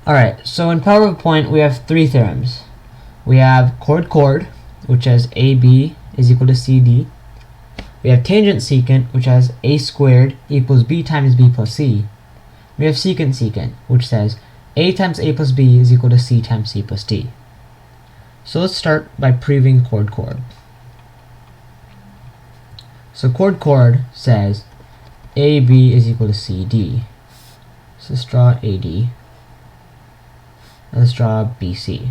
Alright, so in PowerPoint we have three theorems. We have chord, which has AB is equal to CD. We have tangent secant, which has A squared equals B times B plus C. We have secant, which says A times A plus B is equal to C times C plus D. So let's start by proving chord. So chord says AB is equal to CD. So let's draw AD. And let's draw BC.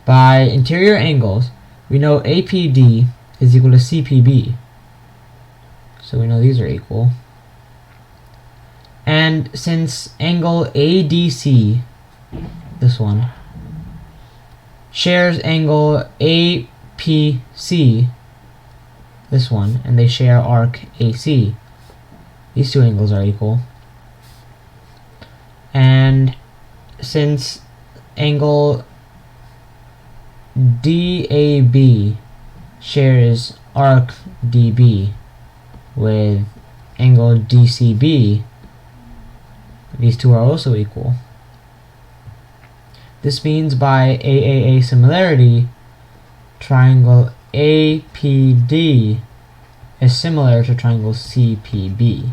By interior angles, we know APD is equal to CPB. So we know these are equal. And since angle ADC, this one, shares angle APC, this one, and they share arc AC, these two angles are equal. And since angle DAB shares arc DB with angle DCB, these two are also equal. This means by AAA similarity, triangle APD is similar to triangle CPB.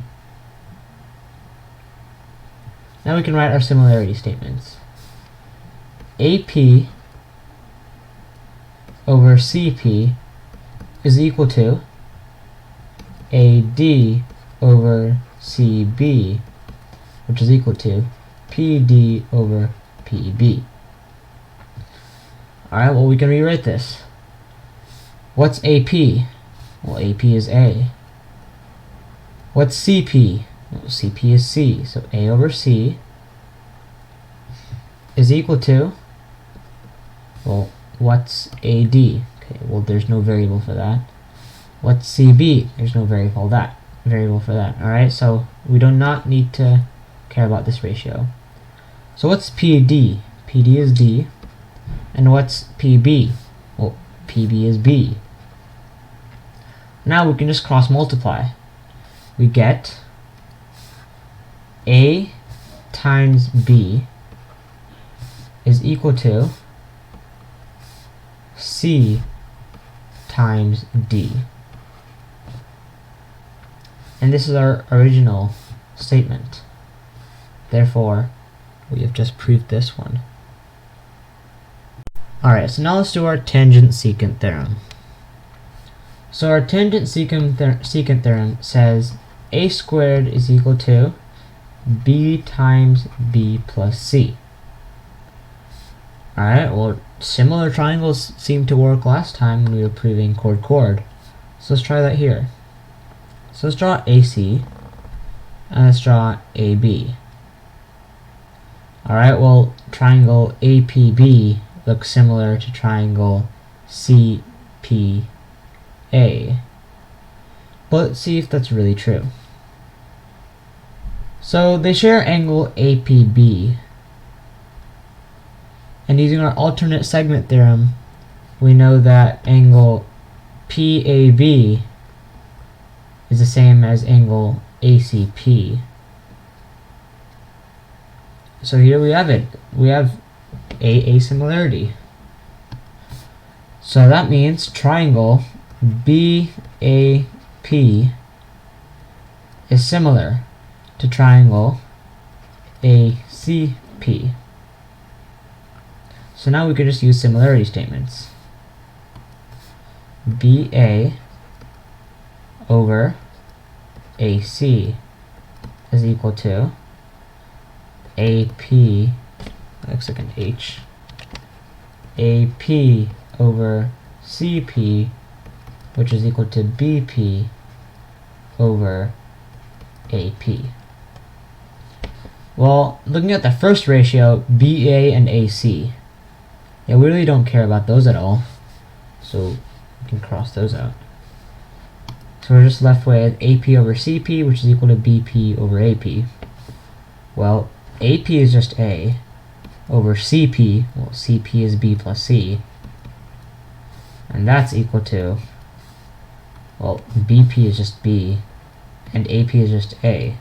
Now we can write our similarity statements. AP over CP is equal to AD over CB, which is equal to PD over PB. Alright, well, we can rewrite this. What's AP? Well, AP is A. What's CP? Well, CP is C. So A over C is equal to, well, what's AD? Okay, well, there's no variable for that. What's CB? There's no variable for that. Alright, so we do not need to care about this ratio. So what's PD? PD is D. And what's PB? Well, PB is B. Now we can just cross multiply. We get A times B is equal to C times D. And this is our original statement. Therefore, we have just proved this one. Alright, so now let's do our tangent secant theorem. So our tangent secant theorem says A squared is equal to B times B plus C. Alright, well, similar triangles seemed to work last time when we were proving chord. So let's try that here. So let's draw AC, and let's draw AB. Alright, well, triangle APB looks similar to triangle CPA. But let's see if that's really true. So they share angle APB. And using our alternate segment theorem, we know that angle PAB is the same as angle ACP. So here we have it. We have a similarity. So that means triangle BAP is similar to triangle ACP. So now we can just use similarity statements. BA over AC is equal to AP, looks like an H, AP over CP, which is equal to BP over AP. Well, looking at the first ratio, BA and AC, yeah, we really don't care about those at all, so we can cross those out. So we're just left with AP over CP, which is equal to BP over AP. Well, AP is just A over CP, well, CP is B plus C, and that's equal to, well, BP is just B, and AP is just A.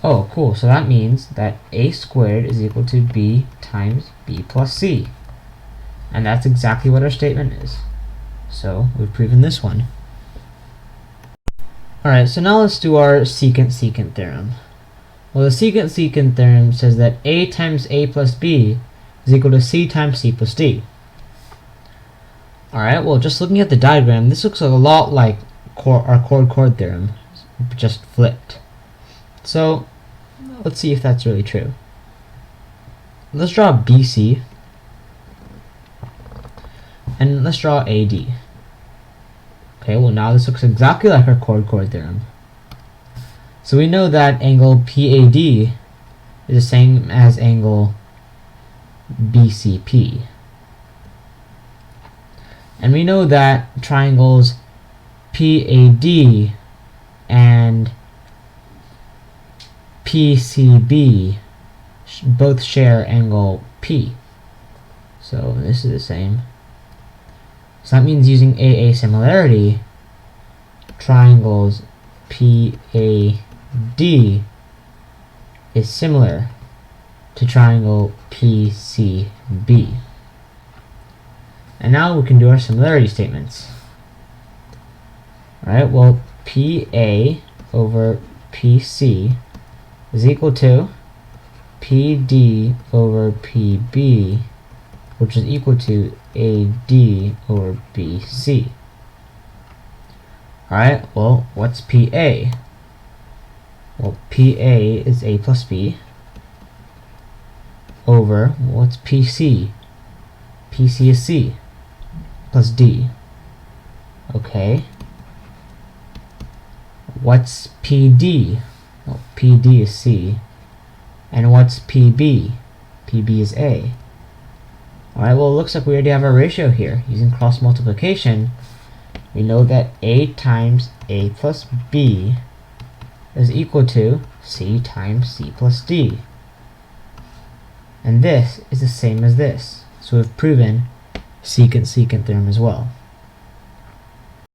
Oh, cool. So that means that a squared is equal to b times b plus c. And that's exactly what our statement is. So we've proven this one. Alright, so now let's do our secant theorem. Well, the secant theorem says that a times a plus b is equal to c times c plus d. Alright, well, just looking at the diagram, this looks a lot like our chord theorem, just flipped. So let's see if that's really true. Let's draw BC, and let's draw AD. Okay, well, now this looks exactly like our chord theorem. So we know that angle PAD is the same as angle BCP. And we know that triangles PAD and PCB both share angle P. So this is the same. So that means using AA similarity, triangles PAD is similar to triangle PCB. And now we can do our similarity statements. Alright, well, PA over PC is equal to PD over PB, which is equal to AD over BC. Alright, well, what's PA? Well, PA is A plus B over, what's PC? PC is C plus D. Okay. What's PD? Well, PD is C. And what's PB? PB is A. Alright, well, it looks like we already have our ratio here. Using cross multiplication, we know that A times A plus B is equal to C times C plus D. And this is the same as this. So we've proven secant theorem as well.